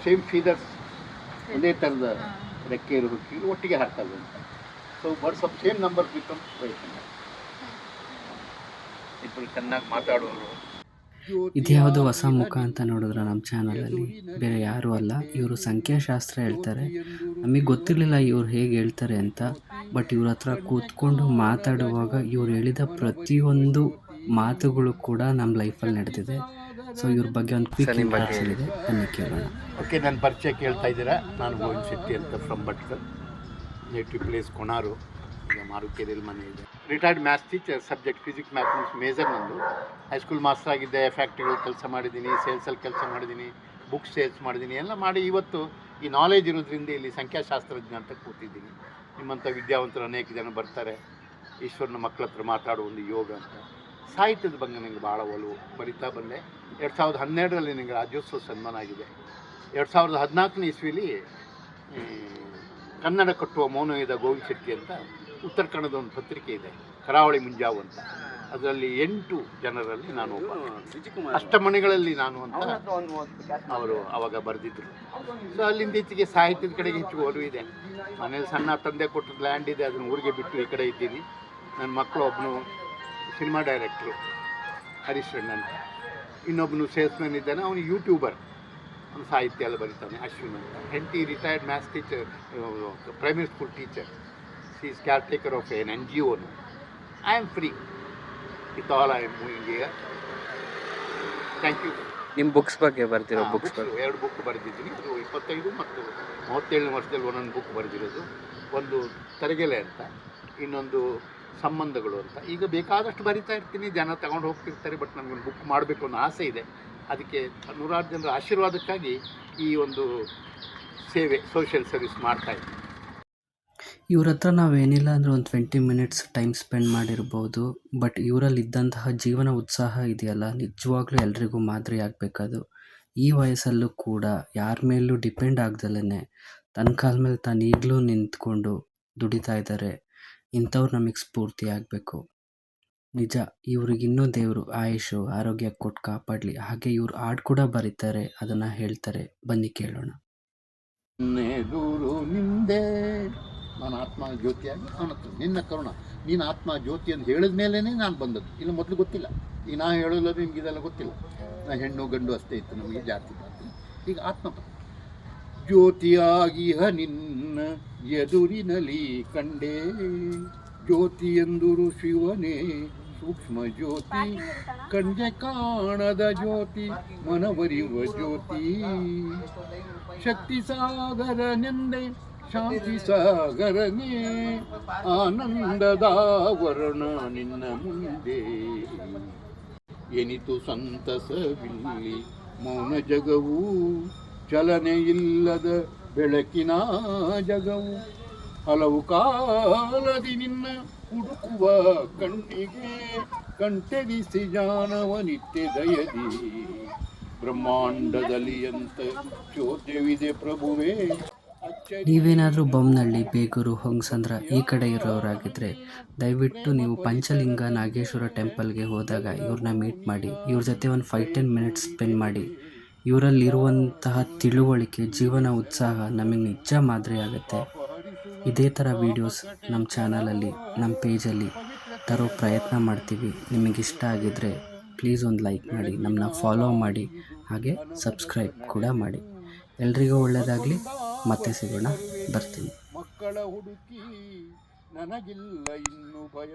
Same ಫೀದರ್ಸ್, ಒಂದೇ ಥರದ ರೆಕ್ಕೆ ಇರೋ ಹಕ್ಕಿಗಳು ಒಟ್ಟಿಗೆ ಹಾರ್ತವೆ ಅಂತ. So birds of same number become white. ಇಬ್ಬರು ಚೆನ್ನಾಗಿ ಮಾತಾಡೋರು. ಇದ್ಯಾವುದು ಹೊಸ ಮುಖ ಅಂತ ನೋಡಿದ್ರೆ ನಮ್ಮ ಚಾನಲಲ್ಲಿ ಬೇರೆ ಯಾರೂ ಅಲ್ಲ, ಇವರು ಸಂಖ್ಯಾಶಾಸ್ತ್ರ ಹೇಳ್ತಾರೆ. ನಮಗೆ ಗೊತ್ತಿರಲಿಲ್ಲ ಇವ್ರು ಹೇಗೆ ಹೇಳ್ತಾರೆ ಅಂತ. ಬಟ್ ಇವ್ರ ಹತ್ರ ಕೂತ್ಕೊಂಡು ಮಾತಾಡುವಾಗ ಇವ್ರು ಹೇಳಿದ ಪ್ರತಿಯೊಂದು ಮಾತುಗಳು ಕೂಡ ನಮ್ಮ ಲೈಫಲ್ಲಿ ನಡೆದಿದೆ. ಸೊ ಇವ್ರ ಬಗ್ಗೆ ಒಂದು ಕ್ವಿಕ್ ಇಂಟ್ರೊಡಕ್ಷನ್ ಇದೆ, ಬನ್ನಿ ಕೇಳೋಣ. ಓಕೆ, ನನ್ನ ಪರಿಚಯ ಕೇಳ್ತಾ ಇದ್ದೀರಾ. ನಾನು ಗೋವಿಂದ್ ಶೆಟ್ಟಿ ಅಂತ ಫ್ರಮ್ ಭಟ್ಕಲ್, ನೇಟಿವ್ ಪ್ಲೇಸ್ ಕೊಣಾರು. ಈಗ ಮಾರುಕೇರಿಯಲ್ಲಿ ಮನೆ ಇದೆ. Retired maths teacher, subject physics mathematics major ನಂದು. ಹೈಸ್ಕೂಲ್ ಮಾಸ್ಟರ್ ಆಗಿದ್ದೆ, ಫ್ಯಾಕ್ಟ್ರಿಗಳಲ್ಲಿ ಕೆಲಸ ಮಾಡಿದ್ದೀನಿ, ಸೇಲ್ಸಲ್ಲಿ ಕೆಲಸ ಮಾಡಿದ್ದೀನಿ, ಬುಕ್ಸ್ ಸೇಲ್ಸ್ ಮಾಡಿದ್ದೀನಿ, ಎಲ್ಲ ಮಾಡಿ ಇವತ್ತು ಈ ನಾಲೆಜ್ ಇರೋದ್ರಿಂದ ಇಲ್ಲಿ ಸಂಖ್ಯಾಶಾಸ್ತ್ರಜ್ಞ ಅಂತ ಕೂತಿದ್ದೀನಿ. ನಿಮ್ಮಂಥ ವಿದ್ಯಾವಂತರು ಅನೇಕ ಜನ ಬರ್ತಾರೆ. ಈಶ್ವರನ ಮಕ್ಕಳ ಹತ್ರ ಮಾತಾಡೋ ಒಂದು ಯೋಗ ಅಂತ. ಸಾಹಿತ್ಯದ ಬಗ್ಗೆ ನನಗೆ ಭಾಳ ಒಲವು, ಬರಿತಾ ಬಂದೆ. 2012ರಲ್ಲಿ ನನಗೆ ರಾಜ್ಯೋತ್ಸವ ಸನ್ಮಾನ ಆಗಿದೆ. 2014ನೇ ಇಸ್ವಿಲಿ ಕನ್ನಡ ಕಟ್ಟುವ ಮೌನವಿದ ಗೋವಿಂದ್ ಶೆಟ್ಟಿ ಅಂತ ಉತ್ತರ ಕನ್ನಡದ ಒಂದು ಪತ್ರಿಕೆ ಇದೆ, ಕರಾವಳಿ ಮುಂಜಾವು ಅಂತ. ಅದರಲ್ಲಿ 8 ಜನರಲ್ಲಿ ನಾನು ಒಬ್ಬ. ಅಷ್ಟಮಣಿಗಳಲ್ಲಿ ನಾನು ಅಂತ ಅವರು ಅವಾಗ ಬರೆದಿದ್ದರು. ಸೊ ಅಲ್ಲಿಂದ ಈಚೆಗೆ ಸಾಹಿತ್ಯದ ಕಡೆಗೆ ಹೆಚ್ಚು ಒಲವು ಇದೆ. ಮನೇಲಿ ಸಣ್ಣ ತಂದೆ ಕೊಟ್ಟದ್ದು ಲ್ಯಾಂಡ್ ಇದೆ, ಅದನ್ನು ಊರಿಗೆ ಬಿಟ್ಟು ಈ ಕಡೆ ಇದ್ದೀನಿ. ನನ್ನ ಮಕ್ಕಳು ಒಬ್ಬನು ಸಿನಿಮಾ ಡೈರೆಕ್ಟ್ರು ಹರೀಶ್ ಅಣ್ಣ ಅಂತ, ಇನ್ನೊಬ್ಬನು ಸೇಲ್ಸ್ಮ್ಯಾನ್ ಇದ್ದಾನೆ, ಅವನು ಯೂಟ್ಯೂಬರ್, ಅವನು ಸಾಹಿತ್ಯ ಎಲ್ಲ ಬರೀತಾನೆ, ಅಶ್ವಿನ್ ಅಂತ. ಹೆಂಡತಿ retired maths teacher, primary school teacher. She is caretaker of an NGO. I am free with all. I am moving here. Thank you. ನಿಮ್ಮ ಬುಕ್ಸ್ ಬಗ್ಗೆ ಬರ್ತಿರೋ ಬುಕ್ಸ್ 2 ಬುಕ್ ಬರೆದಿದ್ದೀನಿ. ಅದು 25 ಮತ್ತು 37ನೇ ವರ್ಷದಲ್ಲಿ ಒಂದೊಂದು ಬುಕ್ ಬರೆದಿರೋದು. ಒಂದು ತರಗೆಲೆ ಅಂತ, ಇನ್ನೊಂದು ಸಂಬಂಧಗಳು ಅಂತ. ಈಗ ಬೇಕಾದಷ್ಟು ಬರಿತಾ ಇರ್ತೀನಿ, ಜನ ತಗೊಂಡು ಹೋಗ್ತಿರ್ತಾರೆ. ಬಟ್ ನನಗೊಂದು ಬುಕ್ ಮಾಡಬೇಕು ಅನ್ನೋ ಆಸೆ ಇದೆ. ಅದಕ್ಕೆ 100 ಜನರ ಆಶೀರ್ವಾದಕ್ಕಾಗಿ ಈ ಒಂದು ಸೇವೆ, ಸೋಷಿಯಲ್ ಸರ್ವಿಸ್ ಮಾಡ್ತಾಯಿದ್ದೀನಿ. ಇವ್ರ ಹತ್ರ ನಾವೇನಿಲ್ಲ ಅಂದರೆ ಒಂದು 20 ಮಿನಿಟ್ಸ್ ಟೈಮ್ ಸ್ಪೆಂಡ್ ಮಾಡಿರ್ಬೋದು. ಬಟ್ ಇವರಲ್ಲಿ ಇದ್ದಂತಹ ಜೀವನ ಉತ್ಸಾಹ ಇದೆಯಲ್ಲ, ನಿಜವಾಗ್ಲೂ ಎಲ್ರಿಗೂ ಮಾದರಿ ಆಗಬೇಕದು. ಈ ವಯಸ್ಸಲ್ಲೂ ಕೂಡ ಯಾರ ಮೇಲೂ ಡಿಪೆಂಡ್ ಆಗ್ದಲೇ ತನ್ನ ಕಾಲ ಮೇಲೆ ತಾನು ಈಗಲೂ ನಿಂತ್ಕೊಂಡು ದುಡಿತಾ ಇದ್ದಾರೆ. ಇಂಥವ್ರು ನಮಗೆ ಸ್ಫೂರ್ತಿ ಆಗಬೇಕು. ನಿಜ, ಇವ್ರಿಗಿನ್ನೂ ದೇವರು ಆಯುಷು ಆರೋಗ್ಯ ಕೊಟ್ಟು ಕಾಪಾಡಲಿ. ಹಾಗೆ ಇವ್ರು ಹಾಡು ಕೂಡ ಬರೀತಾರೆ, ಅದನ್ನು ಹೇಳ್ತಾರೆ, ಬನ್ನಿ ಕೇಳೋಣ. ದೂರು ನಿಂದೆ ನಾನು ಆತ್ಮ ಜ್ಯೋತಿಯಾಗಿ ಕಾಣುತ್ತೆ ನಿನ್ನ ಕರುಣ. ನೀನು ಆತ್ಮ ಜ್ಯೋತಿ ಅಂತ ಹೇಳಿದ ಮೇಲೇ ನಾನು ಬಂದದ್ದು, ಇಲ್ಲ ಮೊದಲು ಗೊತ್ತಿಲ್ಲ. ಈಗ ನಾ ಹೇಳೋಲ್ಲ, ನಿಮ್ಗೆ ಇದೆಲ್ಲ ಗೊತ್ತಿಲ್ಲ. ನಾ ಹೆಣ್ಣು ಗಂಡು ಅಷ್ಟೇ ಇತ್ತು ನಮಗೆ, ಜಾತಿ ಜಾತಿ. ಈಗ ಆತ್ಮ ಜ್ಯೋತಿಯಾಗಿಹ ನಿನ್ನ ಎದುರಿನಲ್ಲಿ ಕಂಡೇ, ಜ್ಯೋತಿ ಎಂದುರು ಶಿವನೇ ಸೂಕ್ಷ್ಮ ಜ್ಯೋತಿ, ಕಣ್ಗೆ ಕಾಣದ ಜ್ಯೋತಿ ಮನವರಿಯುವ ಜ್ಯೋತಿ, ಶಕ್ತಿ ಸಾಗರನೆಂದೆ ಶಾಂತಿ ಸಾಗರನೇ, ಆನಂದದ ವರ್ಣ ನಿನ್ನ ಮುಂದೆ, ಎನಿತು ಸಂತಸವಿಲ್ಲಿ ಮೌನ ಜಗವು, ಚಲನೆ ಇಲ್ಲದ ಬೆಳಕಿನ ಜಗವು, ಹಲವು ಕಾಲದಿ ನಿನ್ನ ಹುಡುಕುವ ಕಣ್ಣಿಗೆ, ಕಂಟೆದಿಸಿ ಜಾನವ ನಿತ್ಯ ದಯದಿ, ಬ್ರಹ್ಮಾಂಡದಲ್ಲಿ ಅಂತ ಚೋದ್ಯವಿದೆ ಪ್ರಭುವೇ. ನೀವೇನಾದರೂ ಬೊಮ್ಮನಹಳ್ಳಿ, ಬೇಗೂರು, ಹೊಂಗಸಂದ್ರ ಈ ಕಡೆ ಇರೋರಾಗಿದ್ದರೆ ದಯವಿಟ್ಟು ನೀವು ಪಂಚಲಿಂಗ ನಾಗೇಶ್ವರ ಟೆಂಪಲ್ಗೆ ಹೋದಾಗ ಇವ್ರನ್ನ ಮೀಟ್ ಮಾಡಿ, ಇವ್ರ ಜೊತೆ ಒಂದು 5-10 ಮಿನಿಟ್ಸ್ ಸ್ಪೆಂಡ್ ಮಾಡಿ. ಇವರಲ್ಲಿರುವಂತಹ ತಿಳುವಳಿಕೆ, ಜೀವನ ಉತ್ಸಾಹ ನಮಗೆ ನಿಜ ಮಾದರಿ ಆಗುತ್ತೆ. ಇದೇ ಥರ ವೀಡಿಯೋಸ್ ನಮ್ಮ ಚಾನಲಲ್ಲಿ, ನಮ್ಮ ಪೇಜಲ್ಲಿ ತರೋ ಪ್ರಯತ್ನ ಮಾಡ್ತೀವಿ. ನಿಮಗಿಷ್ಟ ಆಗಿದ್ದರೆ ಪ್ಲೀಸ್ ಒಂದು ಲೈಕ್ ಮಾಡಿ, ನಮ್ಮನ್ನ ಫಾಲೋ ಮಾಡಿ, ಹಾಗೆ ಸಬ್ಸ್ಕ್ರೈಬ್ ಕೂಡ ಮಾಡಿ. ಎಲ್ರಿಗೂ ಒಳ್ಳೆಯದಾಗಲಿ. ಮತ್ತೆ ಸಿಗೋಣ. ಬರ್ತೀನಿ. ಮಕ್ಕಳ ಹುಡುಕಿ ನನಗಿಲ್ಲ ಇನ್ನು ಭಯ.